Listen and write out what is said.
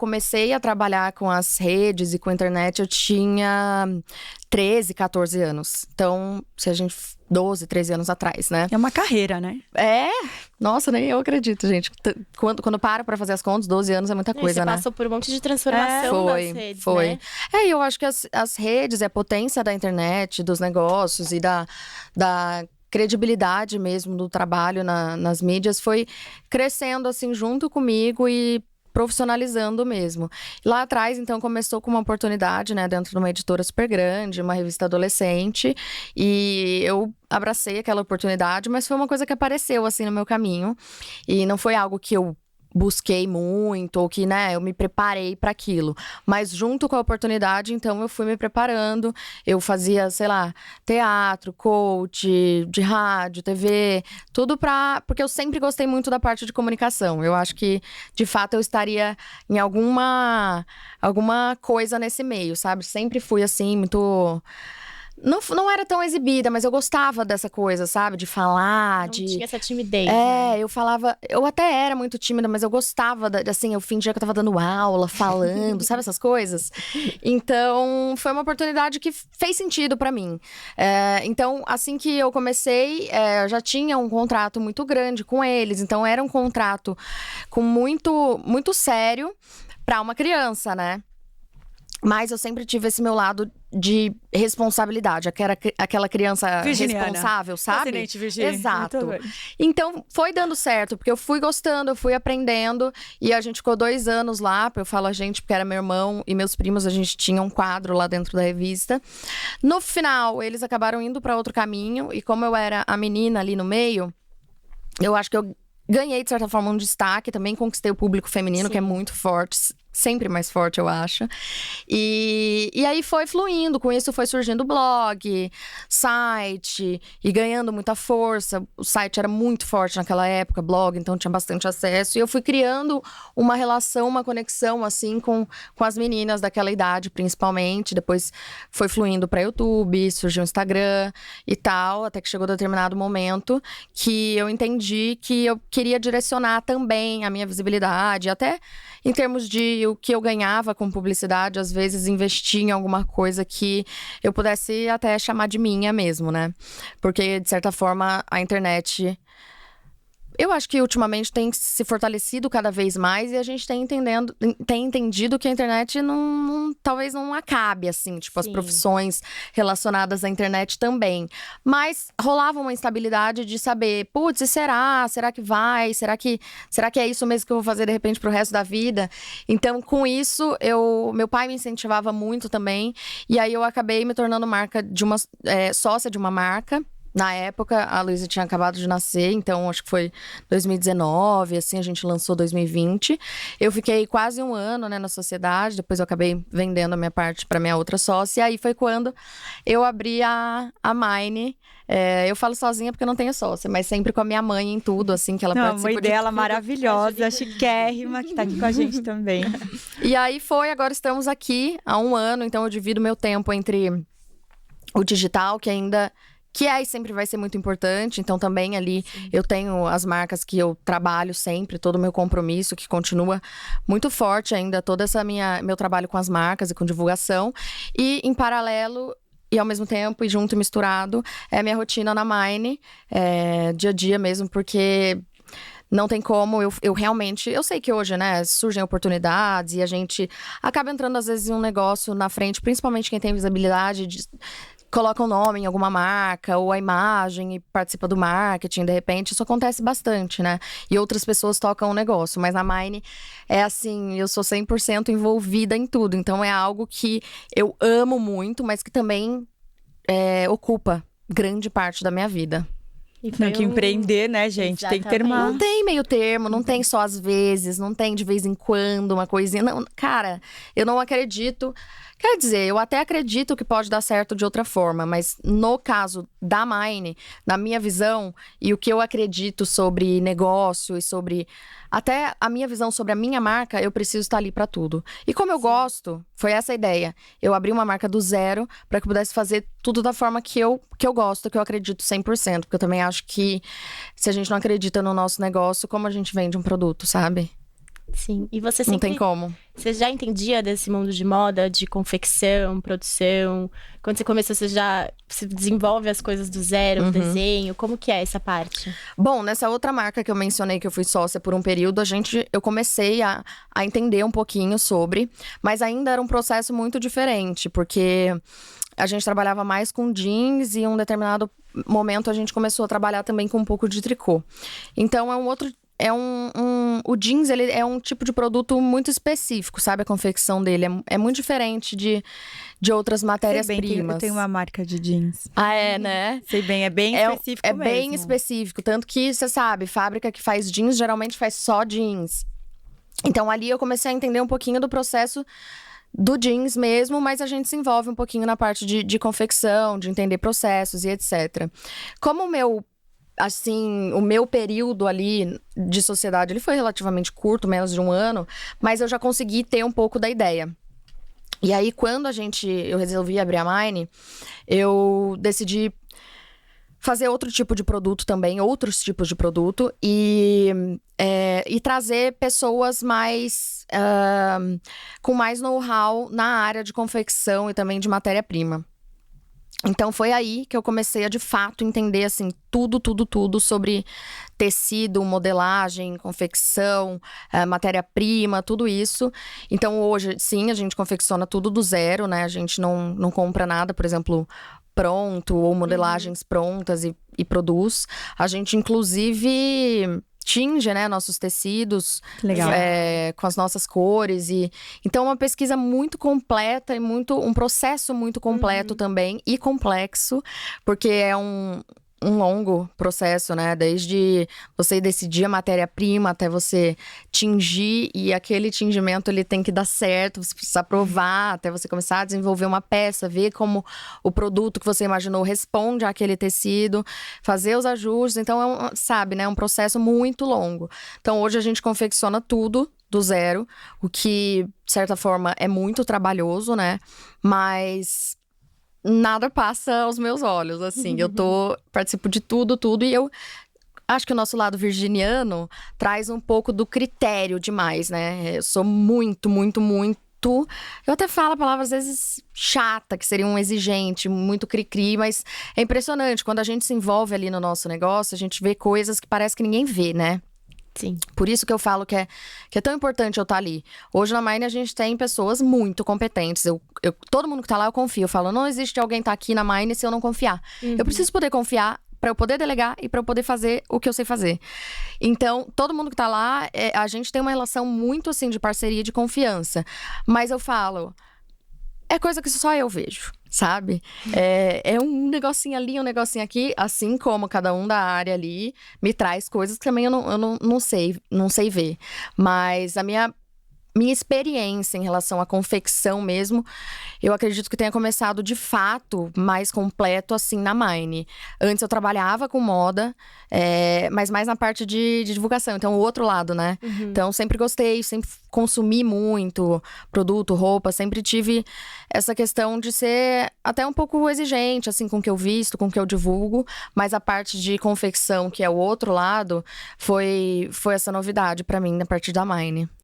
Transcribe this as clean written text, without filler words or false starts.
comecei a trabalhar com as redes e com a internet, eu tinha 13, 14 anos. Então, se a gente... 12, 13 anos atrás, né? É uma carreira, né? Nossa, nem eu acredito, gente. Quando paro pra fazer as contas, 12 anos é muita coisa, você né? passou por um monte de transformação nas redes, Foi. né? Eu acho que as redes é a potência da internet, dos negócios e da credibilidade mesmo do trabalho nas mídias foi crescendo assim junto comigo e profissionalizando mesmo. Lá atrás, então, começou com uma oportunidade, né, dentro de uma editora super grande, uma revista adolescente, e eu abracei aquela oportunidade, mas foi uma coisa que apareceu, assim, no meu caminho, e não foi algo que eu busquei muito, ou que, né, eu me preparei para aquilo. Mas junto com a oportunidade, então, eu fui me preparando. Eu fazia, sei lá, teatro, coach, de rádio, TV, tudo porque eu sempre gostei muito da parte de comunicação. Eu acho que, de fato, eu estaria em alguma coisa nesse meio, sabe? Sempre fui, assim, muito... Não era tão exibida, mas eu gostava dessa coisa, sabe? De falar, Não tinha essa timidez, né? né? Eu falava... Eu até era muito tímida, mas eu gostava, assim, eu fingia que eu tava dando aula, falando, sabe essas coisas? Então, foi uma oportunidade que fez sentido pra mim. Então, assim que eu comecei, eu já tinha um contrato muito grande com eles. Então, era um contrato com muito sério pra uma criança, né? Mas eu sempre tive esse meu lado de responsabilidade, aquela criança Virginiana. Responsável, sabe? Fascinante, Virgínia. Exato. Muito bem. Então, foi dando certo, porque eu fui gostando, eu fui aprendendo, e a gente ficou 2 anos lá, eu falo a gente, porque era meu irmão e meus primos, a gente tinha um quadro lá dentro da revista. No final, eles acabaram indo para outro caminho, e como eu era a menina ali no meio, eu acho que eu ganhei, de certa forma, um destaque, também conquistei o público feminino, Sim. que é muito forte, sempre mais forte, eu acho. E aí foi fluindo, com isso foi surgindo blog, site, e ganhando muita força. O site era muito forte naquela época, blog, então tinha bastante acesso. E eu fui criando uma relação, uma conexão, assim, com as meninas daquela idade, principalmente. Depois foi fluindo para YouTube, surgiu o Instagram e tal, até que chegou determinado momento que eu entendi que eu queria direcionar também a minha visibilidade, até em termos de o que eu ganhava com publicidade, às vezes investir em alguma coisa que eu pudesse até chamar de minha mesmo, né? Porque, de certa forma, a internet... Eu acho que ultimamente tem se fortalecido cada vez mais e a gente tem entendido que a internet talvez não acabe, assim, tipo, as Sim. profissões relacionadas à internet também. Mas rolava uma instabilidade de saber, putz, e será? Será que vai? Será que é isso mesmo que eu vou fazer de repente pro resto da vida? Então, com isso, meu pai me incentivava muito também. E aí eu acabei me tornando sócia de uma marca. Na época, a Luísa tinha acabado de nascer, então acho que foi 2019, assim, a gente lançou 2020. Eu fiquei quase 1 ano, né, na sociedade, depois eu acabei vendendo a minha parte para minha outra sócia, e aí foi quando eu abri a Mine. Eu falo sozinha porque eu não tenho sócia, mas sempre com a minha mãe em tudo, assim, que ela Não, a participa mãe de dela tudo. maravilhosa, chiquérrima, que tá aqui com a gente também. E aí agora estamos aqui há 1 ano, então eu divido meu tempo entre o digital, que é e sempre vai ser muito importante. Então, também ali eu tenho as marcas que eu trabalho sempre, todo o meu compromisso, que continua muito forte ainda, todo meu trabalho com as marcas e com divulgação. E, em paralelo, e ao mesmo tempo, e junto e misturado, é a minha rotina na Mine, dia a dia mesmo, porque... Não tem como, eu realmente... Eu sei que hoje, né, surgem oportunidades e a gente acaba entrando, às vezes, em um negócio na frente, principalmente quem tem visibilidade, coloca um nome em alguma marca ou a imagem e participa do marketing, de repente. Isso acontece bastante, né? E outras pessoas tocam o negócio. Mas na Mine é assim, eu sou 100% envolvida em tudo. Então é algo que eu amo muito, mas que também ocupa grande parte da minha vida. E Tem que empreender, né, gente? Tem que ter uma... Não tem meio termo, não tem só às vezes, não tem de vez em quando uma coisinha. Não, cara, eu não acredito. Quer dizer, eu até acredito que pode dar certo de outra forma, mas no caso da Mine, na minha visão, e o que eu acredito sobre negócio e sobre... Até a minha visão sobre a minha marca, eu preciso estar ali para tudo. E como eu gosto, foi essa a ideia. Eu abri uma marca do zero para que eu pudesse fazer tudo da forma que eu gosto, que eu acredito 100%. Porque eu também acho que se a gente não acredita no nosso negócio, como a gente vende um produto, sabe? Sim. E você Não sempre... tem como. Você já entendia desse mundo de moda, de confecção, produção? Quando você começou, você desenvolve as coisas do zero, o desenho? Como que é essa parte? Bom, nessa outra marca que eu mencionei, que eu fui sócia por um período, eu comecei a entender um pouquinho sobre, mas ainda era um processo muito diferente, porque a gente trabalhava mais com jeans e em um determinado momento a gente começou a trabalhar também com um pouco de tricô. Então, o jeans, ele é um tipo de produto muito específico, sabe? A confecção dele é muito diferente de outras matérias-primas. Eu tenho uma marca de jeans. Ah, é, né? Sei bem, é bem específico mesmo. É bem específico, tanto que, você sabe, fábrica que faz jeans, geralmente faz só jeans. Então, ali eu comecei a entender um pouquinho do processo do jeans mesmo, mas a gente se envolve um pouquinho na parte de confecção, de entender processos e etc. Como o meu período ali de sociedade, ele foi relativamente curto, menos de um ano, mas eu já consegui ter um pouco da ideia. E aí, quando eu resolvi abrir a Mine, eu decidi fazer outro tipo de produto também, outros tipos de produto, e trazer pessoas com mais know-how na área de confecção e também de matéria-prima. Então, foi aí que eu comecei a, de fato, entender, assim, tudo sobre tecido, modelagem, confecção, matéria-prima, tudo isso. Então, hoje, sim, a gente confecciona tudo do zero, né? A gente não compra nada, por exemplo, pronto ou modelagens prontas e produz. A gente, inclusive, tinge, né, nossos tecidos com as nossas cores. Então, é uma pesquisa muito completa e um processo muito completo também e complexo, porque é um longo processo, né? Desde você decidir a matéria-prima até você tingir, e aquele tingimento ele tem que dar certo, você precisa provar, até você começar a desenvolver uma peça, ver como o produto que você imaginou responde àquele tecido, fazer os ajustes. Então, sabe, né? É um processo muito longo. Então, hoje a gente confecciona tudo do zero, o que, de certa forma, é muito trabalhoso, né? Mas nada passa aos meus olhos, assim. Participo de tudo, e eu acho que o nosso lado virginiano traz um pouco do critério demais, né? Eu sou muito, muito, muito... Eu até falo a palavra, às vezes, chata, que seria um exigente, muito cri-cri, mas é impressionante. Quando a gente se envolve ali no nosso negócio, a gente vê coisas que parece que ninguém vê, né? Sim. Por isso que eu falo que é tão importante eu estar ali. Hoje na Mine a gente tem pessoas muito competentes. Todo mundo que tá lá eu confio. Eu falo, não existe alguém tá aqui na Mine se eu não confiar. Eu preciso poder confiar para eu poder delegar e para eu poder fazer o que eu sei fazer. Então, todo mundo que tá lá, a gente tem uma relação muito assim de parceria, de confiança. Mas eu falo, é coisa que só eu vejo, sabe? É um negocinho ali, um negocinho aqui, assim como cada um da área ali me traz coisas que também eu não sei ver. Mas a minha experiência em relação à confecção mesmo, eu acredito que tenha começado de fato mais completo assim na Mine. Antes eu trabalhava com moda, mas mais na parte de divulgação, então o outro lado, né? Então sempre gostei, sempre consumi muito produto, roupa, sempre tive essa questão de ser até um pouco exigente, assim, com o que eu visto, com o que eu divulgo, mas a parte de confecção, que é o outro lado, foi essa novidade pra mim, a partir da Mine.